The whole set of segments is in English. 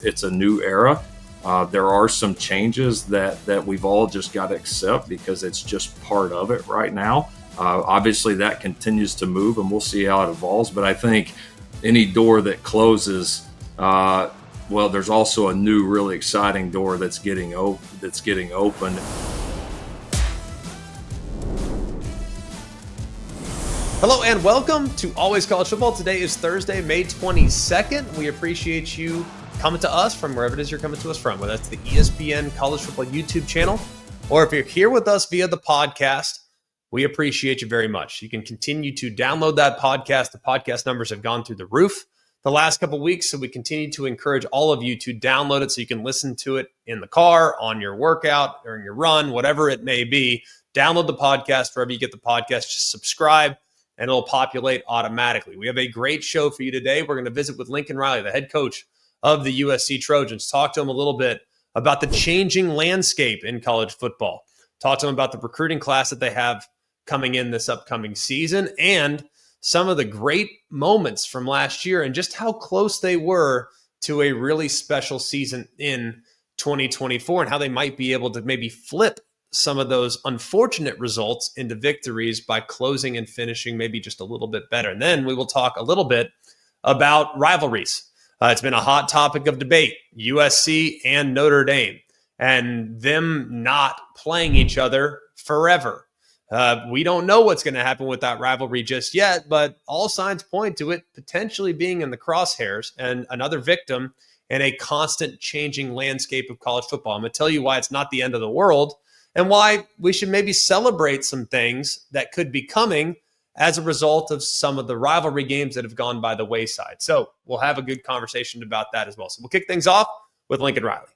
It's a new era. There are some changes that we've all just got to accept because it's just part of it right now. Obviously, that continues to move, and we'll see how it evolves. But I think any door that closes, there's also a new, really exciting door that's getting opened. Hello and welcome to Always College Football. Today is Thursday, May 22nd. We appreciate you coming to us from wherever it is you're coming to us from, whether that's the ESPN College Football YouTube channel, or if you're here with us via the podcast, we appreciate you very much. You can continue to download that podcast. The podcast numbers have gone through the roof the last couple of weeks, so we continue to encourage all of you to download it so you can listen to it in the car, on your workout, or in your run, whatever it may be. Download the podcast wherever you get the podcast. Just subscribe, and it'll populate automatically. We have a great show for you today. We're going to visit with Lincoln Riley, the head coach of the USC Trojans. Talk to him a little bit about the changing landscape in college football. Talk to him about the recruiting class that they have coming in this upcoming season and some of the great moments from last year and just how close they were to a really special season in 2024 and how they might be able to maybe flip some of those unfortunate results into victories by closing and finishing maybe just a little bit better. And then we will talk a little bit about rivalries. It's been a hot topic of debate, USC and Notre Dame, and them not playing each other forever. We don't know what's going to happen with that rivalry just yet, but all signs point to it potentially being in the crosshairs and another victim in a constant changing landscape of college football. I'm going to tell you why it's not the end of the world and why we should maybe celebrate some things that could be coming as a result of some of the rivalry games that have gone by the wayside. So we'll have a good conversation about that as well. So we'll kick things off with Lincoln Riley.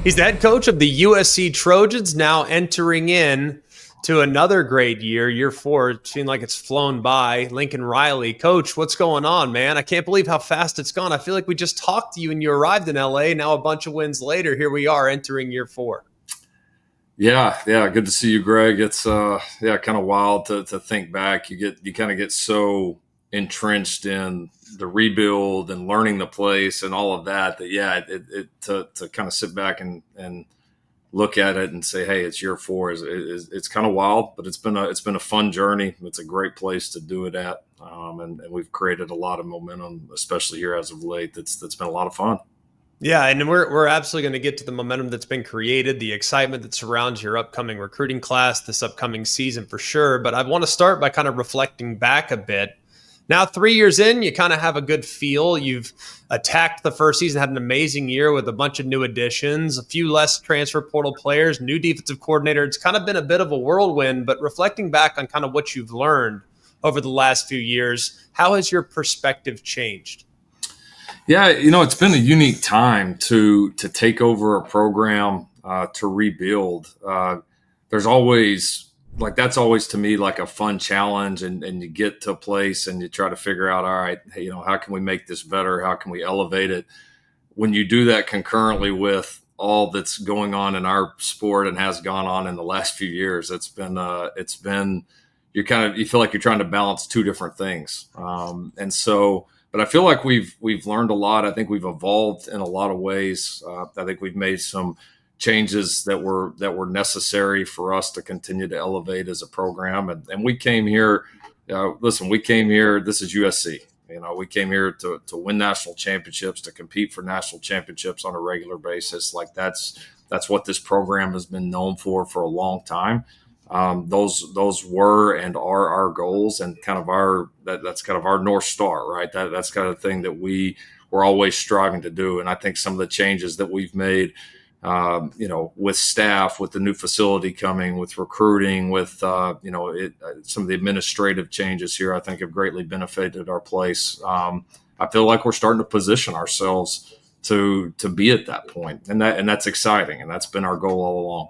He's the head coach of the USC Trojans, now entering in to another great year, year 4. It seemed like it's flown by. Lincoln Riley. Coach, what's going on, man? I can't believe how fast it's gone. I feel like we just talked to you and you arrived in LA. Now a bunch of wins later, here we are entering year 4. Yeah. Good to see you, Greg. It's kind of wild to think back. You kind of get so entrenched in the rebuild and learning the place and all of that to kind of sit back and look at it and say, hey, it's year 4 it's kind of wild, but it's been a fun journey. It's a great place to do it at, and we've created a lot of momentum, especially here as of late. That's been a lot of fun. Yeah, and we're absolutely going to get to the momentum that's been created, the excitement that surrounds your upcoming recruiting class, this upcoming season for sure. But I want to start by kind of reflecting back a bit. Now, 3 years in, you kind of have a good feel. You've attacked the first season, had an amazing year with a bunch of new additions, a few less transfer portal players, new defensive coordinator. It's kind of been a bit of a whirlwind, but reflecting back on kind of what you've learned over the last few years, how has your perspective changed? Yeah, it's been a unique time to take over a program, to rebuild. There's always that's always to me like a fun challenge, and you get to a place and you try to figure out, all right, hey, how can we make this better? How can we elevate it? When you do that concurrently with all that's going on in our sport and has gone on in the last few years, you feel like you're trying to balance two different things, and so. But I feel like we've learned a lot. I think we've evolved in a lot of ways. I think we've made some changes that were necessary for us to continue to elevate as a program. And we came here. We came here. This is USC. We came here to win national championships, to compete for national championships on a regular basis. That's what this program has been known for a long time. Those were and are our goals, and kind of that's kind of our North Star, right? That's kind of the thing that we're always striving to do. And I think some of the changes that we've made, with staff, with the new facility coming, with recruiting, with some of the administrative changes here, I think have greatly benefited our place. I feel like we're starting to position ourselves to be at that point, and that's exciting, and that's been our goal all along.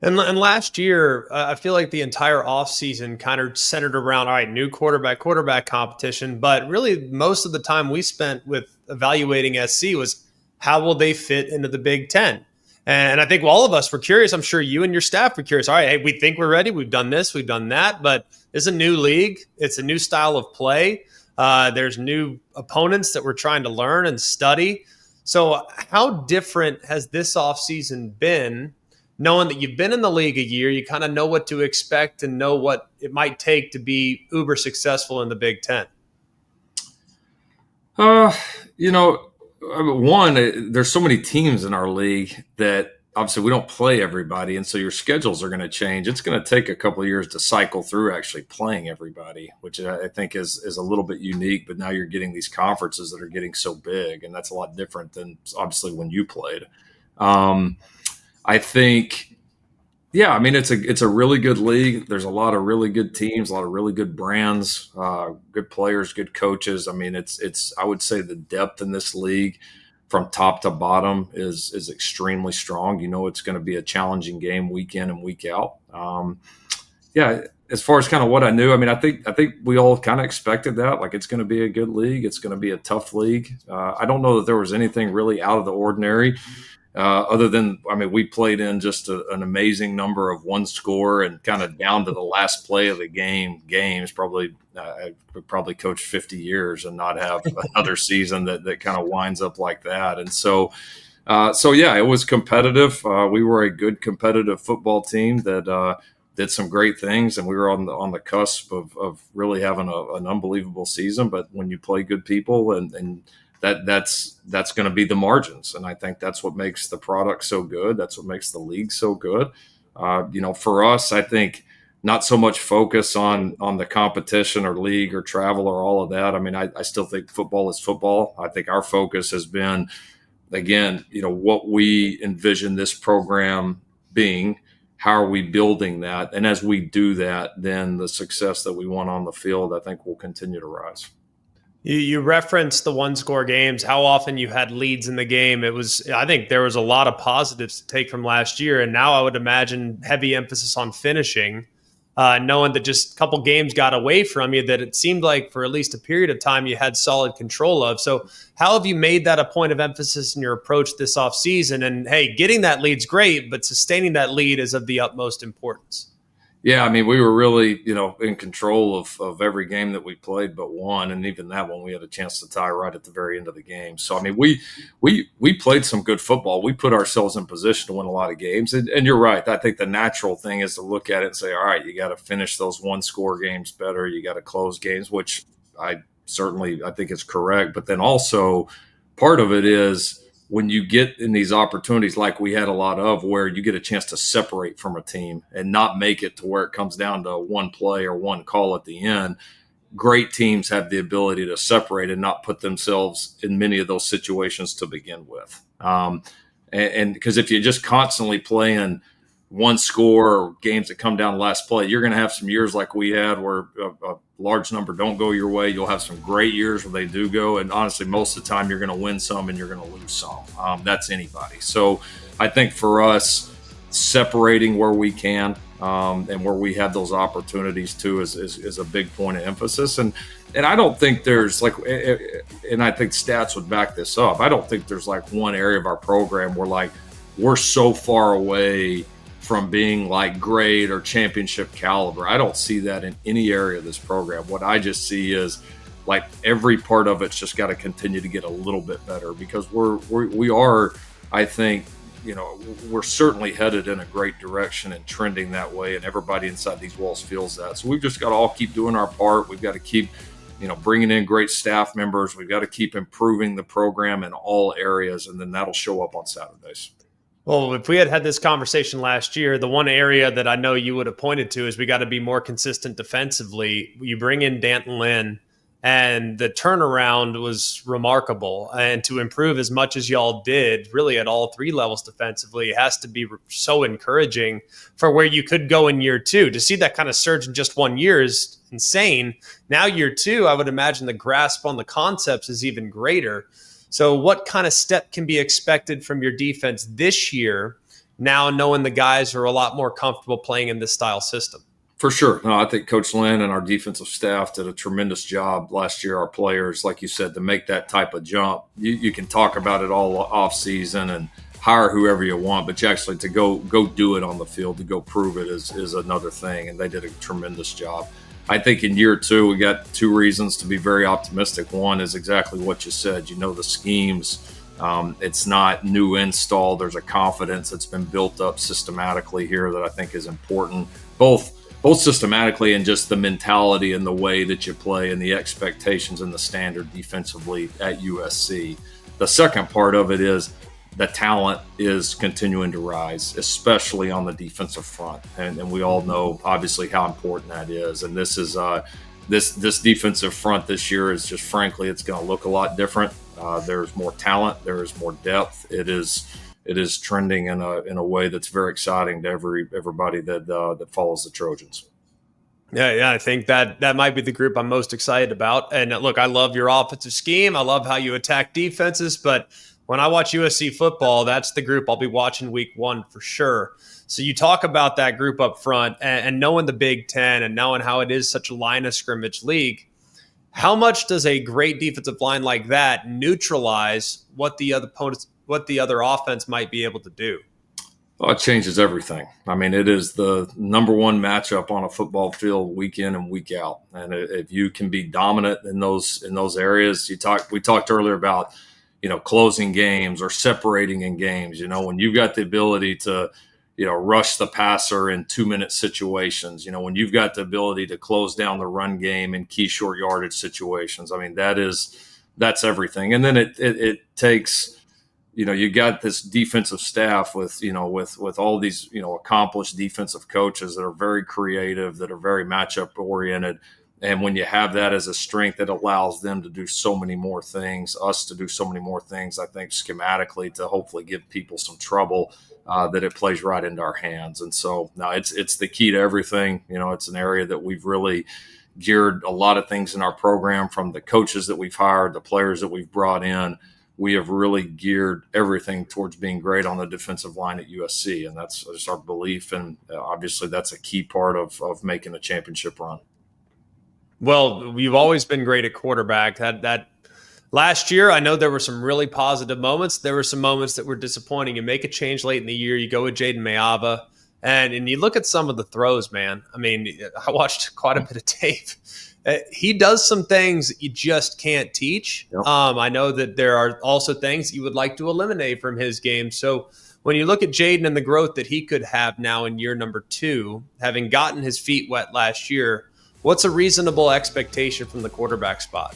And last year, I feel like the entire offseason kind of centered around, all right, new quarterback competition. But really, most of the time we spent with evaluating SC was how will they fit into the Big Ten? And I think all of us were curious. I'm sure you and your staff were curious. All right, hey, we think we're ready. We've done this, we've done that, but it's a new league. It's a new style of play. There's new opponents that we're trying to learn and study. So how different has this offseason been, knowing that you've been in the league a year, you kind of know what to expect and know what it might take to be uber successful in the Big Ten? You know, one, there's so many teams in our league that obviously we don't play everybody, and so your schedules are going to change. It's going to take a couple of years to cycle through actually playing everybody, which I think is a little bit unique. But now you're getting these conferences that are getting so big, and that's a lot different than obviously when you played. I think. Yeah, I mean it's a really good league. There's a lot of really good teams, a lot of really good brands, good players, good coaches. I mean it's I would say the depth in this league from top to bottom is extremely strong. You know it's going to be a challenging game week in and week out. Yeah, as far as kind of what I knew, I mean I think we all kind of expected that. Like it's going to be a good league. It's going to be a tough league. I don't know that there was anything really out of the ordinary. Other than, I mean, we played in just an amazing number of one score and kind of down to the last play of the games. Probably, I would probably coach 50 years and not have another season that kind of winds up like that. And so yeah, it was competitive. We were a good competitive football team that did some great things, and we were on the cusp of really having an unbelievable season. But when you play good people and that's going to be the margins. And I think that's what makes the product so good. That's what makes the league so good. For us, I think not so much focus on the competition or league or travel or all of that. I mean, I still think football is football. I think our focus has been, again, what we envision this program being. How are we building that? And as we do that, then the success that we want on the field, I think will continue to rise. You referenced the one-score games, how often you had leads in the game. I think there was a lot of positives to take from last year, and now I would imagine heavy emphasis on finishing, knowing that just a couple games got away from you that it seemed like for at least a period of time you had solid control of. So how have you made that a point of emphasis in your approach this offseason? And, hey, getting that lead's great, but sustaining that lead is of the utmost importance. Yeah, I mean, we were really, in control of every game that we played but one, and even that one we had a chance to tie right at the very end of the game. So, I mean, we played some good football. We put ourselves in position to win a lot of games. And you're right. I think the natural thing is to look at it and say, all right, you got to finish those one-score games better. You got to close games, which I think is correct. But then also part of it is when you get in these opportunities like we had a lot of where you get a chance to separate from a team and not make it to where it comes down to one play or one call at the end, great teams have the ability to separate and not put themselves in many of those situations to begin with. And because if you're just constantly playing one score or games that come down last play, you're going to have some years like we had where a large number don't go your way. You'll have some great years where they do go. And honestly, most of the time you're going to win some and you're going to lose some. That's anybody. So I think for us, separating where we can and where we have those opportunities too is a big point of emphasis. And I don't think there's and I think stats would back this up. I don't think there's like one area of our program where we're so far away from being like grade or championship caliber. I don't see that in any area of this program. What I just see is like every part of it's just got to continue to get a little bit better because we are, I think, we're certainly headed in a great direction and trending that way. And everybody inside these walls feels that. So we've just got to all keep doing our part. We've got to keep, bringing in great staff members. We've got to keep improving the program in all areas. And then that'll show up on Saturdays. Well, if we had this conversation last year, the one area that I know you would have pointed to is we got to be more consistent defensively. You bring in D'Anton Lynn, and the turnaround was remarkable. And to improve as much as y'all did, really at all three levels defensively, it has to be so encouraging for where you could go in year two. To see that kind of surge in just 1 year is insane. Now year two, I would imagine the grasp on the concepts is even greater. So what kind of step can be expected from your defense this year, now knowing the guys are a lot more comfortable playing in this style system? For sure. No, I think Coach Lynn and our defensive staff did a tremendous job last year. Our players, like you said, to make that type of jump. You can talk about it all off season and hire whoever you want, but you actually to go do it on the field, to go prove it is another thing. And they did a tremendous job. I think in year two, we got two reasons to be very optimistic. One is exactly what you said. The schemes. It's not new install. There's a confidence that's been built up systematically here that I think is important, both systematically and just the mentality and the way that you play and the expectations and the standard defensively at USC. The second part of it is the talent is continuing to rise, especially on the defensive front. And we all know, obviously, how important that is. And this is this defensive front this year is just, frankly, it's going to look a lot different. There's more talent. There is more depth. It is trending in a way that's very exciting to everybody that follows the Trojans. Yeah, I think that might be the group I'm most excited about. And look, I love your offensive scheme. I love how you attack defenses. But when I watch USC football, that's the group I'll be watching week one for sure. So you talk about that group up front and knowing the Big Ten and knowing how it is such a line of scrimmage league. How much does a great defensive line like that neutralize what the other offense might be able to do? Well, it changes everything. I mean, it is the number one matchup on a football field week in and week out. And if you can be dominant in those areas, we talked earlier about, closing games or separating in games. When you've got the ability to, rush the passer in 2-minute situations, when you've got the ability to close down the run game in key short yardage situations. I mean, that's everything. And then it takes, you got this defensive staff with all these, accomplished defensive coaches that are very creative, that are very matchup oriented. And when you have that as a strength, it allows them to do so many more things, us to do so many more things, I think, schematically, to hopefully give people some trouble, that it plays right into our hands. And so now it's the key to everything. It's an area that we've really geared a lot of things in our program, from the coaches that we've hired, the players that we've brought in. We have really geared everything towards being great on the defensive line at USC. And that's just our belief. And obviously that's a key part of making a championship run. Well, you've always been great at quarterback. That last year, I know there were some really positive moments. There were some moments that were disappointing. You make a change late in the year. You go with Jayden Maiava. And you look at some of the throws, man. I mean, I watched quite a bit of tape. He does some things that you just can't teach. Yep. I know that there are also things you would like to eliminate from his game. So when you look at Jayden and the growth that he could have now in year number 2, having gotten his feet wet last year, what's a reasonable expectation from the quarterback spot?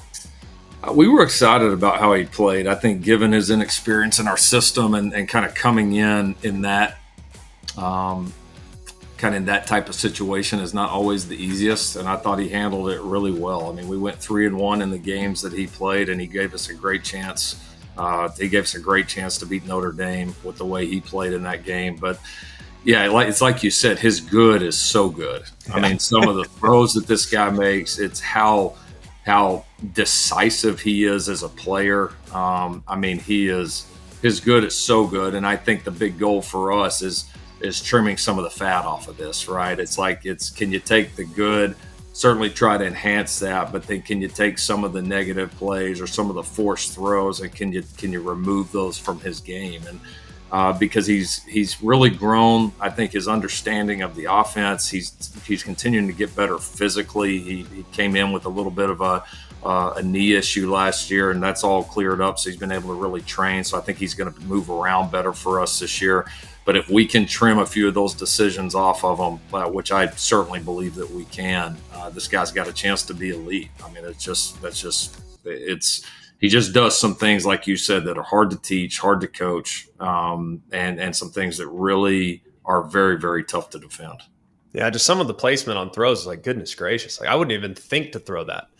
We were excited about how he played. I think given his inexperience in our system and kind of coming in that kind of in that type of situation is not always the easiest. And I thought he handled it really well. I mean, we went 3-1 in the games that he played, and he gave us a great chance. To beat Notre Dame with the way he played in that game. But yeah, it's like you said, his good is so good. I mean, some of the throws that this guy makes, it's how decisive he is as a player. I mean, his good is so good. And I think the big goal for us is trimming some of the fat off of this, right? Can you take the good, certainly try to enhance that, but then can you take some of the negative plays or some of the forced throws, and can you remove those from his game? And because he's really grown, I think, his understanding of the offense. He's continuing to get better physically. He came in with a little bit of a knee issue last year, and that's all cleared up. So he's been able to really train. So I think he's going to move around better for us this year. But if we can trim a few of those decisions off of him, which I certainly believe that we can, this guy's got a chance to be elite. I mean, he just does some things, like you said, that are hard to teach, hard to coach, and some things that really are very, very tough to defend. Yeah, just some of the placement on throws is like, goodness gracious. Like, I wouldn't even think to throw that.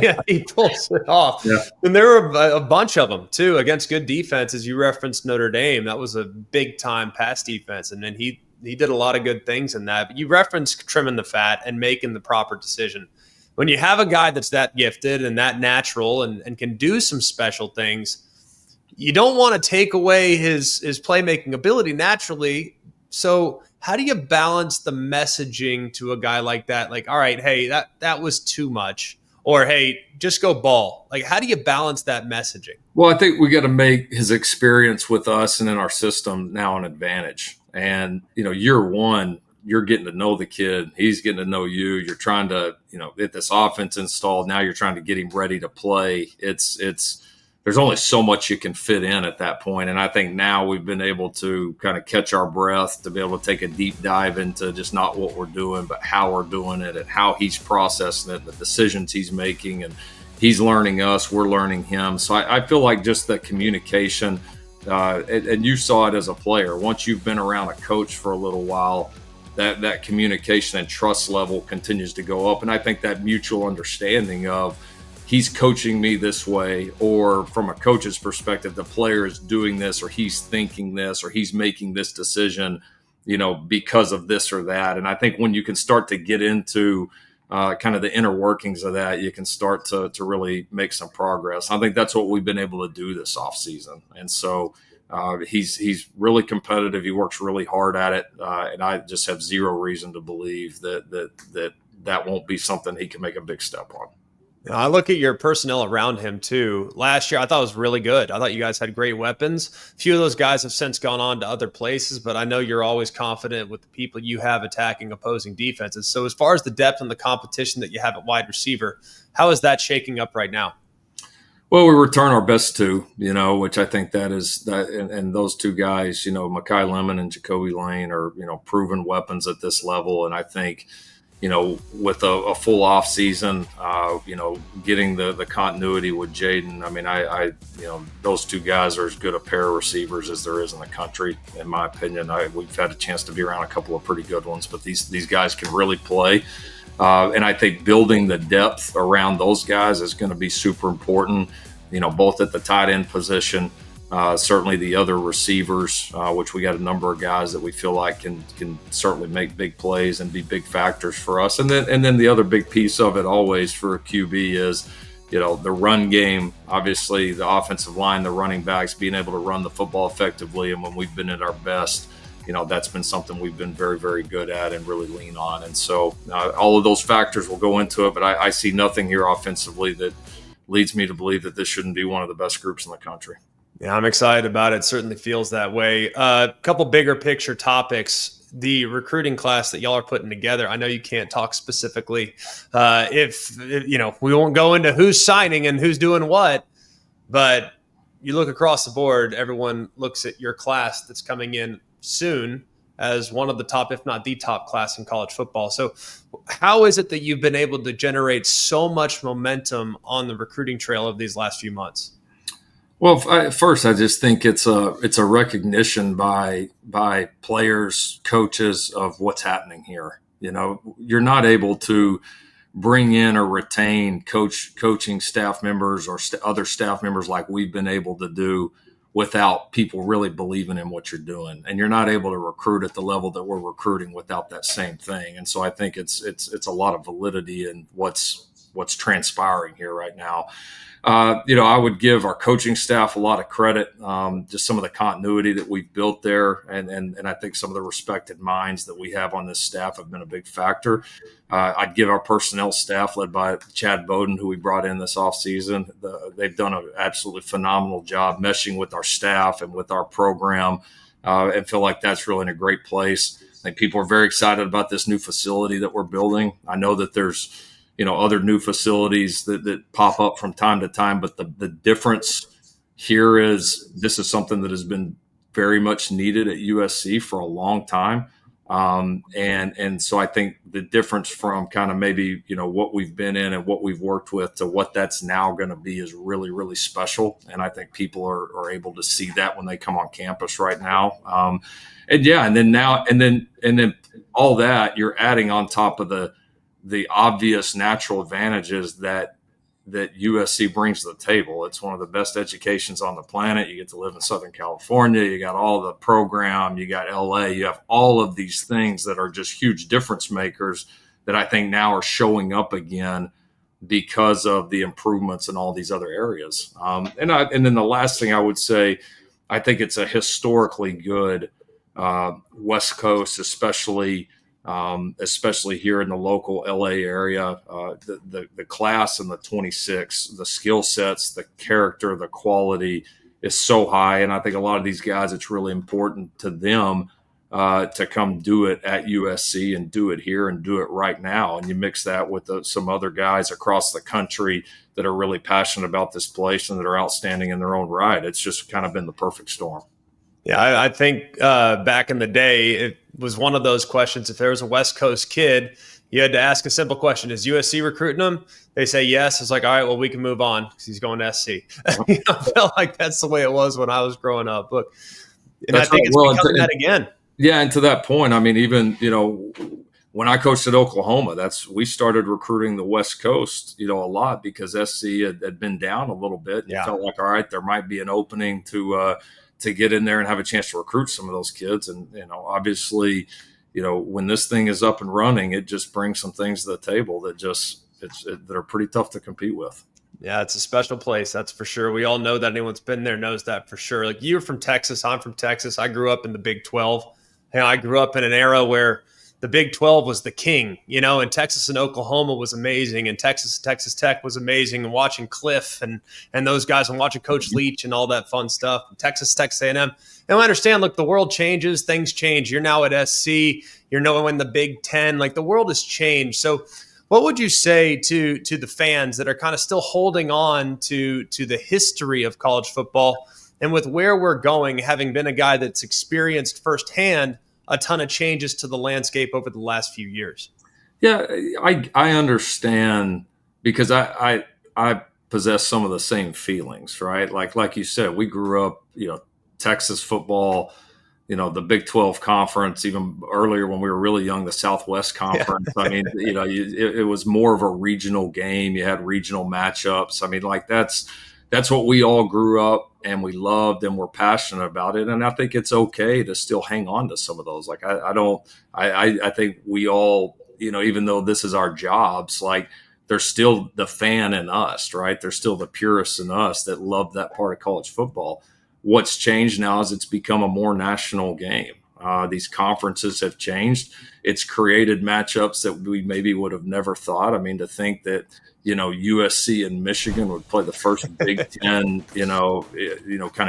Yeah, he pulls it off. Yeah. And there were a bunch of them, too, against good defenses. You referenced Notre Dame. That was a big-time pass defense, and then he did a lot of good things in that. But you referenced trimming the fat and making the proper decision. When you have a guy that's that gifted and that natural and can do some special things, you don't want to take away his playmaking ability naturally. So how do you balance the messaging to a guy like that? Like, all right, hey, that was too much. or, hey, just go ball? Like, how do you balance that messaging? Well, I think we got to make his experience with us and in our system now an advantage. And, year one, you're getting to know the kid. He's getting to know you. You're trying to, get this offense installed. Now you're trying to get him ready to play. There's only so much you can fit in at that point. And I think now we've been able to kind of catch our breath to be able to take a deep dive into just not what we're doing, but how we're doing it and how he's processing it, the decisions he's making, and he's learning us, we're learning him. So I feel like just the communication, and you saw it as a player. Once you've been around a coach for a little while, that communication and trust level continues to go up. And I think that mutual understanding of he's coaching me this way, or from a coach's perspective, the player is doing this, or he's thinking this, or he's making this decision, because of this or that. And I think when you can start to get into kind of the inner workings of that, you can start to really make some progress. I think that's what we've been able to do this offseason. And so he's really competitive. He works really hard at it. And I just have zero reason to believe that won't be something he can make a big step on. I look at your personnel around him too. Last year, I thought it was really good. I thought you guys had great weapons. A few of those guys have since gone on to other places, but I know you're always confident with the people you have attacking opposing defenses. So as far as the depth and the competition that you have at wide receiver, how is that shaking up right now? Well, we return our best two, which I think that is that, and those two guys, Mekhi Lemon and Jacoby Lane are, proven weapons at this level. And I think, with a full off season, getting the continuity with Jayden. I mean, those two guys are as good a pair of receivers as there is in the country, in my opinion. We've had a chance to be around a couple of pretty good ones, but these guys can really play. And I think building the depth around those guys is going to be super important, both at the tight end position, certainly the other receivers, which we got a number of guys that we feel like can certainly make big plays and be big factors for us. And then the other big piece of it always for a QB is, the run game, obviously the offensive line, the running backs, being able to run the football effectively. And when we've been at our best, that's been something we've been very, very good at and really lean on. And so all of those factors will go into it, but I see nothing here offensively that leads me to believe that this shouldn't be one of the best groups in the country. Yeah, I'm excited about it. It certainly feels that way. A couple bigger picture topics. The recruiting class that y'all are putting together. I know you can't talk specifically if we won't go into who's signing and who's doing what, but you look across the board, everyone looks at your class that's coming in soon as one of the top, if not the top class in college football. So how is it that you've been able to generate so much momentum on the recruiting trail of these last few months? Well, first, I just think it's a recognition by players, coaches of what's happening here. You're not able to bring in or retain coaching staff members or other staff members like we've been able to do without people really believing in what you're doing. And you're not able to recruit at the level that we're recruiting without that same thing. And so I think it's a lot of validity in what's transpiring here right now. I would give our coaching staff a lot of credit, just some of the continuity that we've built there. And I think some of the respected minds that we have on this staff have been a big factor. I'd give our personnel staff led by Chad Bowden, who we brought in this offseason. They've done an absolutely phenomenal job meshing with our staff and with our program, and feel like that's really in a great place. I think people are very excited about this new facility that we're building. I know that there's other new facilities that pop up from time to time. But the difference here is this is something that has been very much needed at USC for a long time. And so I think the difference from kind of maybe, what we've been in and what we've worked with to what that's now going to be is really, really special. And I think people are able to see that when they come on campus right now. And then all that you're adding on top of the obvious natural advantages that USC brings to the table. It's one of the best educations on the planet. You get to live in Southern California. You got all the program. You got LA. You have all of these things that are just huge difference makers that I think now are showing up again because of the improvements in all these other areas. And then the last thing I would say, I think it's a historically good West Coast, especially especially here in the local LA area. The class and the 26, the skill sets, the character, the quality is so high. And I think a lot of these guys, it's really important to them to come do it at USC and do it here and do it right now. And you mix that with some other guys across the country that are really passionate about this place and that are outstanding in their own right. It's just kind of been the perfect storm. Yeah, I think back in the day, it was one of those questions. If there was a West Coast kid, you had to ask a simple question: is USC recruiting him? They say yes. It's like, all right, well, we can move on because he's going to SC. I felt like that's the way it was when I was growing up. Look, and that's I think right. It's becoming that again. Yeah, and to that point, I mean, even when I coached at Oklahoma, we started recruiting the West Coast, a lot because SC had been down a little bit. And It felt like, all right, there might be an opening to get in there and have a chance to recruit some of those kids. And, obviously, when this thing is up and running, it just brings some things to the table that that are pretty tough to compete with. Yeah, it's a special place. That's for sure. We all know that. Anyone that's been there knows that for sure. Like, you're from Texas. I'm from Texas. I grew up in the Big 12. I grew up in an era where the Big 12 was the king, and Texas and Oklahoma was amazing, and Texas Tech was amazing, and watching Cliff and those guys and watching Coach Leach and all that fun stuff. Texas A&M. And I understand, look, the world changes, things change. You're now at SC, you're now in the Big 10. Like, the world has changed. So what would you say to the fans that are kind of still holding on to the history of college football, and with where we're going, having been a guy that's experienced firsthand a ton of changes to the landscape over the last few years? Yeah, I understand, because I possess some of the same feelings, right? Like you said, we grew up, Texas football, the Big 12 conference, even earlier when we were really young, the Southwest Conference. Yeah. I mean, it was more of a regional game. You had regional matchups. I mean, like that's what we all grew up and we loved and we're passionate about it. And I think it's okay to still hang on to some of those. Like, I think we all, even though this is our jobs, like, there's still the fan in us, right? There's still the purists in us that love that part of college football. What's changed now is it's become a more national game. These conferences have changed. It's created matchups that we maybe would have never thought. I mean, to think that, USC and Michigan would play the first Big Ten, kind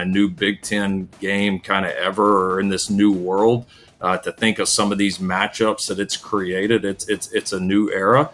of new Big Ten game kind of ever, or in this new world, to think of some of these matchups that it's created. It's a new era.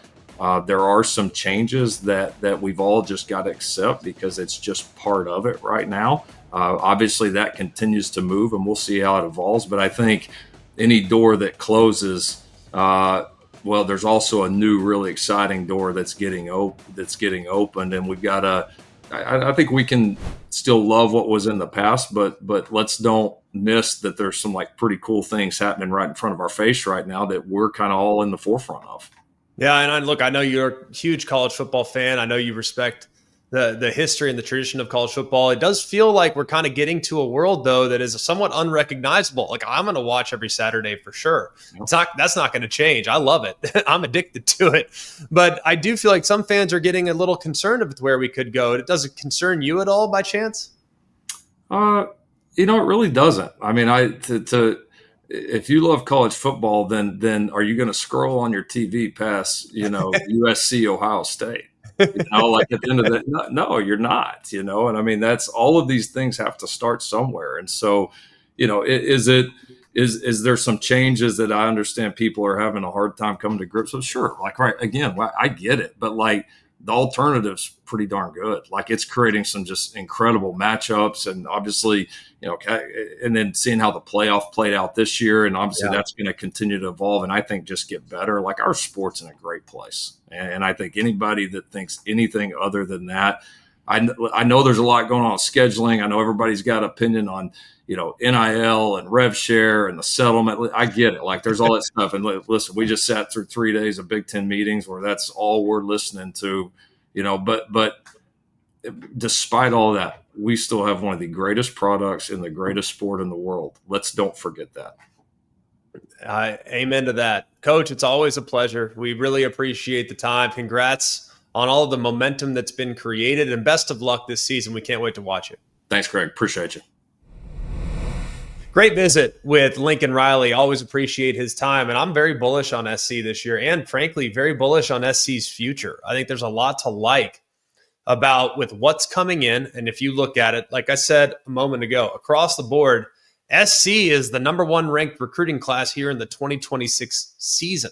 There are some changes that we've all just got to accept because it's just part of it right now. Obviously, that continues to move, and we'll see how it evolves. But I think any door that closes, there's also a new, really exciting door that's getting opened, and we've got to. I think we can still love what was in the past, but let's don't miss that there's some pretty cool things happening right in front of our face right now that we're kind of all in the forefront of. Yeah, and look, I know you're a huge college football fan. I know you respect the history and the tradition of college football. It does feel like we're kind of getting to a world, though, that is somewhat unrecognizable. Like, I'm going to watch every Saturday for sure. That's not going to change. I love it. I'm addicted to it. But I do feel like some fans are getting a little concerned with where we could go. Does it concern you at all by chance? It really doesn't. I mean, if you love college football, then are you going to scroll on your TV past, USC, Ohio State? At the end of the no, you're not. And I mean, that's all of these things have to start somewhere. And so, is there some changes that I understand people are having a hard time coming to grips with? Sure. Right. Again, I get it, but the alternative's pretty darn good. It's creating some just incredible matchups, and obviously, and then seeing how the playoff played out this year, and obviously that's going to continue to evolve, and I think just get better. Our sport's in a great place, and I think anybody that thinks anything other than that, I know there's a lot going on with scheduling. I know everybody's got an opinion on, NIL and rev share and the settlement. I get it. There's all that stuff. And listen, we just sat through 3 days of Big Ten meetings where that's all we're listening to, but despite all that, we still have one of the greatest products in the greatest sport in the world. Let's don't forget that. Amen to that. Coach, it's always a pleasure. We really appreciate the time. Congrats on all of the momentum that's been created, and best of luck this season. We can't wait to watch it. Thanks, Greg. Appreciate you. Great visit with Lincoln Riley. Always appreciate his time. And I'm very bullish on SC this year and, frankly, very bullish on SC's future. I think there's a lot to like about with what's coming in. And if you look at it, like I said a moment ago, across the board, SC is the number one ranked recruiting class here in the 2026 season.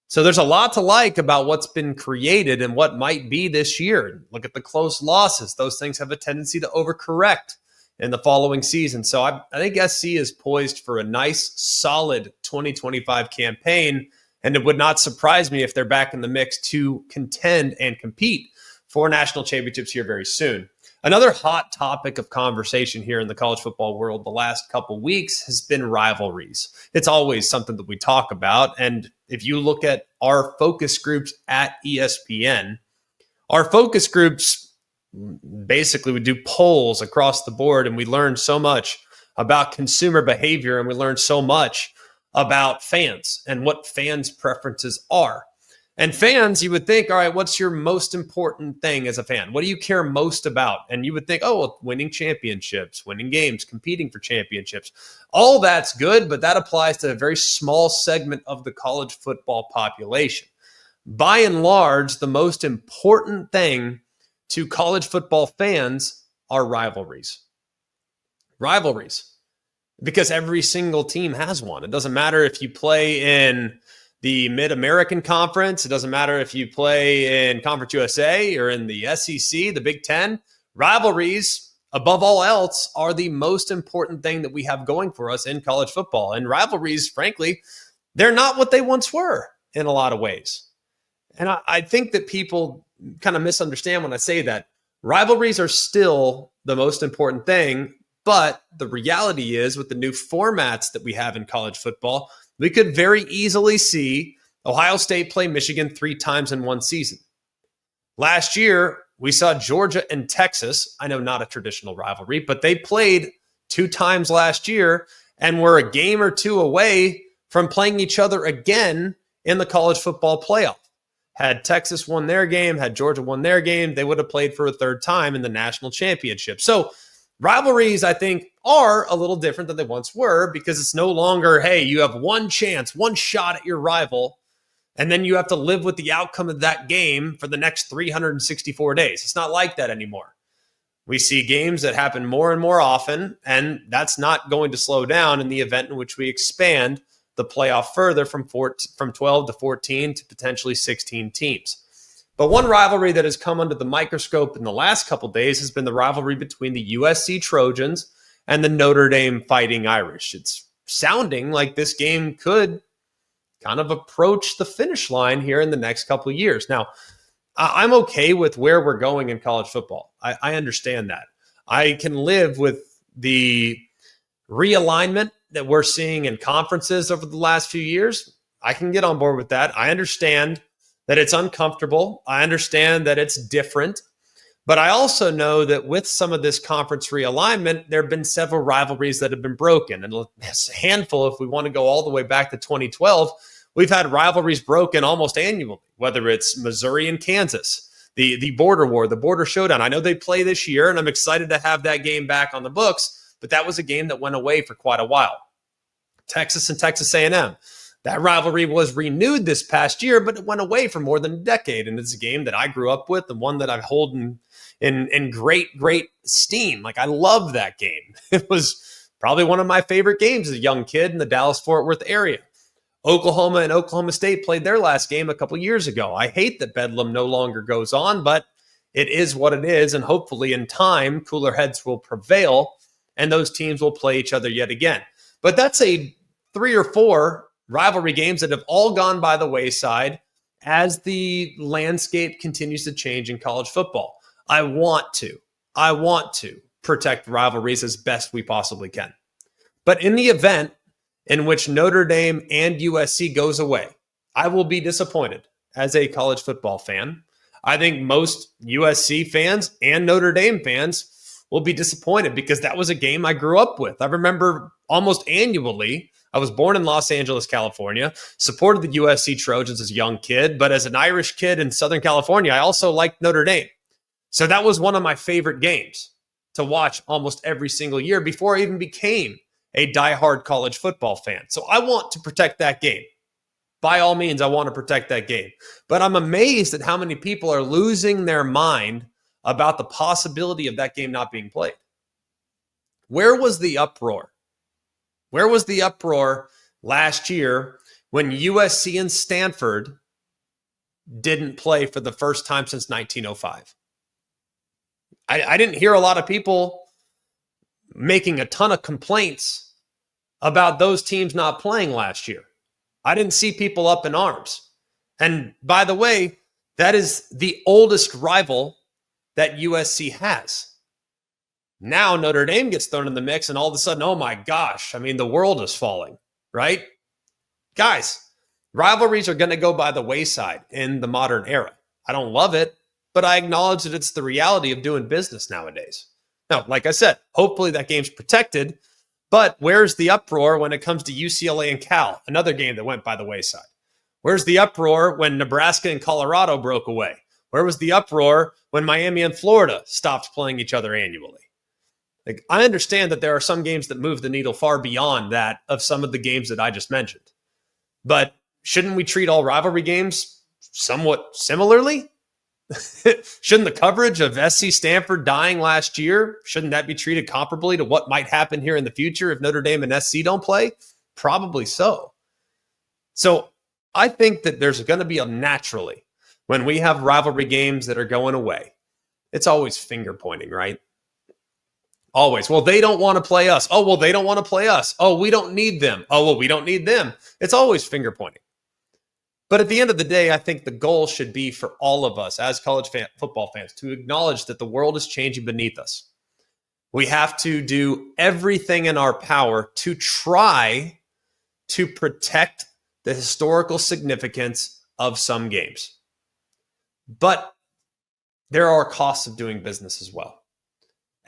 So there's a lot to like about what's been created and what might be this year. Look at the close losses. Those things have a tendency to overcorrect in the following season. So I think SC is poised for a nice, solid 2025 campaign, and it would not surprise me if they're back in the mix to contend and compete for national championships here very soon. Another hot topic of conversation here in the college football world the last couple weeks has been rivalries. It's always something that we talk about, and if you look at our focus groups at ESPN, our focus groups basically we do polls across the board, and we learn so much about consumer behavior, and we learn so much about fans and what fans' preferences are. And fans, you would think, all right, what's your most important thing as a fan? What do you care most about? And you would think, oh, well, winning championships, winning games, competing for championships. All that's good, but that applies to a very small segment of the college football population. By and large, the most important thing to college football fans are rivalries. Rivalries. Because every single team has one. It doesn't matter if you play in the Mid-American Conference. It doesn't matter if you play in Conference USA or in the SEC, the Big Ten. Rivalries, above all else, are the most important thing that we have going for us in college football. And rivalries, frankly, they're not what they once were in a lot of ways. And I think that people kind of misunderstand when I say that. Rivalries are still the most important thing, but the reality is with the new formats that we have in college football, we could very easily see Ohio State play Michigan 3 times in one season. Last year, we saw Georgia and Texas. I know not a traditional rivalry, but they played 2 times last year and were a game or 2 away from playing each other again in the college football playoff. Had Texas won their game, had Georgia won their game, they would have played for a 3rd time in the national championship. So rivalries, I think, are a little different than they once were because it's no longer, hey, you have one chance, one shot at your rival, and then you have to live with the outcome of that game for the next 364 days. It's not like that anymore. We see games that happen more and more often, and that's not going to slow down in the event in which we expand the playoff further from 12 to 14 to potentially 16 teams. But one rivalry that has come under the microscope in the last couple of days has been the rivalry between the USC Trojans and the Notre Dame Fighting Irish. It's sounding like this game could kind of approach the finish line here in the next couple of years. Now, I'm okay with where we're going in college football. I understand that. I can live with the realignment that we're seeing in conferences over the last few years. I can get on board with that. I understand that it's uncomfortable. I understand that it's different. But I also know that with some of this conference realignment, there have been several rivalries that have been broken. And a handful, if we want to go all the way back to 2012, we've had rivalries broken almost annually, whether it's Missouri and Kansas, the border war, the border showdown. I know they play this year, and I'm excited to have that game back on the books. But that was a game that went away for quite a while. Texas and Texas A&M. That rivalry was renewed this past year, but it went away for more than a decade. And it's a game that I grew up with and one that I hold in great, great esteem. Like, I love that game. It was probably one of my favorite games as a young kid in the Dallas-Fort Worth area. Oklahoma and Oklahoma State played their last game a couple years ago. I hate that Bedlam no longer goes on, but it is what it is. And hopefully in time, cooler heads will prevail and those teams will play each other yet again. But that's a 3 or 4 rivalry games that have all gone by the wayside as the landscape continues to change in college football. I want to protect rivalries as best we possibly can. But in the event in which Notre Dame and USC goes away, I will be disappointed as a college football fan. I think most USC fans and Notre Dame fans will be disappointed because that was a game I grew up with. I remember almost annually. I was born in Los Angeles, California, supported the USC Trojans as a young kid, but as an Irish kid in Southern California, I also liked Notre Dame. So that was one of my favorite games to watch almost every single year before I even became a diehard college football fan. So I want to protect that game. By all means, I want to protect that game. But I'm amazed at how many people are losing their mind about the possibility of that game not being played. Where was the uproar? Where was the uproar last year when USC and Stanford didn't play for the first time since 1905? I didn't hear a lot of people making a ton of complaints about those teams not playing last year. I didn't see people up in arms. And by the way, that is the oldest rival that USC has. Now Notre Dame gets thrown in the mix, and all of a sudden, oh my gosh, I mean, the world is falling, right? Guys, rivalries are going to go by the wayside in the modern era. I don't love it, but I acknowledge that it's the reality of doing business nowadays. Now, like I said, hopefully that game's protected, but where's the uproar when it comes to UCLA and Cal, another game that went by the wayside? Where's the uproar when Nebraska and Colorado broke away? Where was the uproar when Miami and Florida stopped playing each other annually? Like, I understand that there are some games that move the needle far beyond that of some of the games that I just mentioned. But shouldn't we treat all rivalry games somewhat similarly? Shouldn't the coverage of SC Stanford dying last year, shouldn't that be treated comparably to what might happen here in the future if Notre Dame and SC don't play? Probably so. So I think that there's going to be naturally, when we have rivalry games that are going away, it's always finger pointing, right? Always. Well, they don't want to play us. Oh, well, they don't want to play us. Oh, we don't need them. Oh, well, we don't need them. It's always finger pointing. But at the end of the day, I think the goal should be for all of us as college football fans to acknowledge that the world is changing beneath us. We have to do everything in our power to try to protect the historical significance of some games. But there are costs of doing business as well.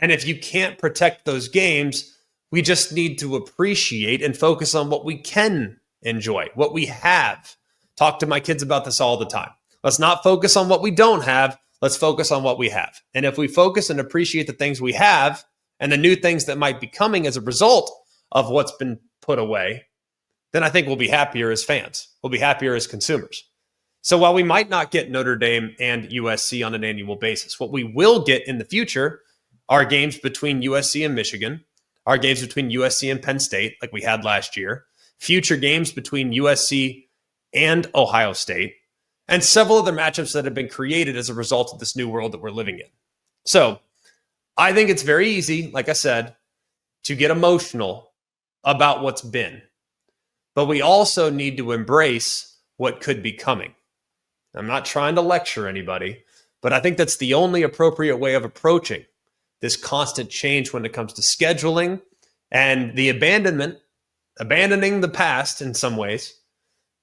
And if you can't protect those games, we just need to appreciate and focus on what we can enjoy, what we have. Talk to my kids about this all the time. Let's not focus on what we don't have. Let's focus on what we have. And if we focus and appreciate the things we have and the new things that might be coming as a result of what's been put away, then I think we'll be happier as fans. We'll be happier as consumers. So while we might not get Notre Dame and USC on an annual basis, what we will get in the future are games between USC and Michigan, our games between USC and Penn State, like we had last year, future games between USC and Ohio State, and several other matchups that have been created as a result of this new world that we're living in. So I think it's very easy, like I said, to get emotional about what's been. But we also need to embrace what could be coming. I'm not trying to lecture anybody, but I think that's the only appropriate way of approaching this constant change when it comes to scheduling and the abandoning the past in some ways,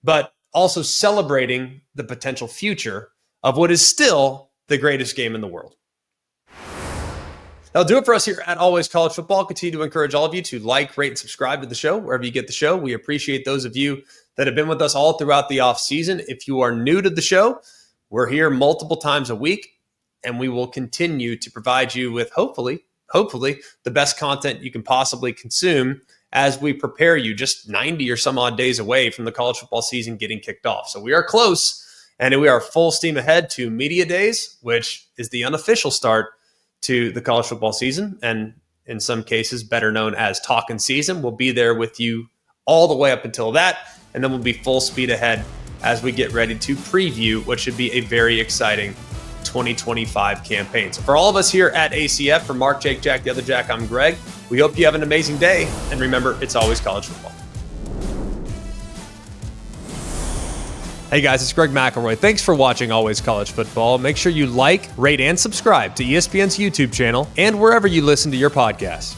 but also celebrating the potential future of what is still the greatest game in the world. That'll do it for us here at Always College Football. Continue to encourage all of you to like, rate, and subscribe to the show wherever you get the show. We appreciate those of you that have been with us all throughout the off season. If you are new to the show, we're here multiple times a week, and we will continue to provide you with hopefully the best content you can possibly consume as we prepare you just 90 or some odd days away from the college football season getting kicked off. So we are close, and we are full steam ahead to Media Days, which is the unofficial start to the college football season, and in some cases better known as Talkin' Season. We'll be there with you all the way up until that, and then we'll be full speed ahead as we get ready to preview what should be a very exciting 2025 campaign. So for all of us here at ACF, for Mark, Jake, Jack, the other Jack, I'm Greg. We hope you have an amazing day, and remember, it's always college football. Hey guys, it's Greg McElroy. Thanks for watching Always College Football. Make sure you like, rate, and subscribe to ESPN's YouTube channel and wherever you listen to your podcasts.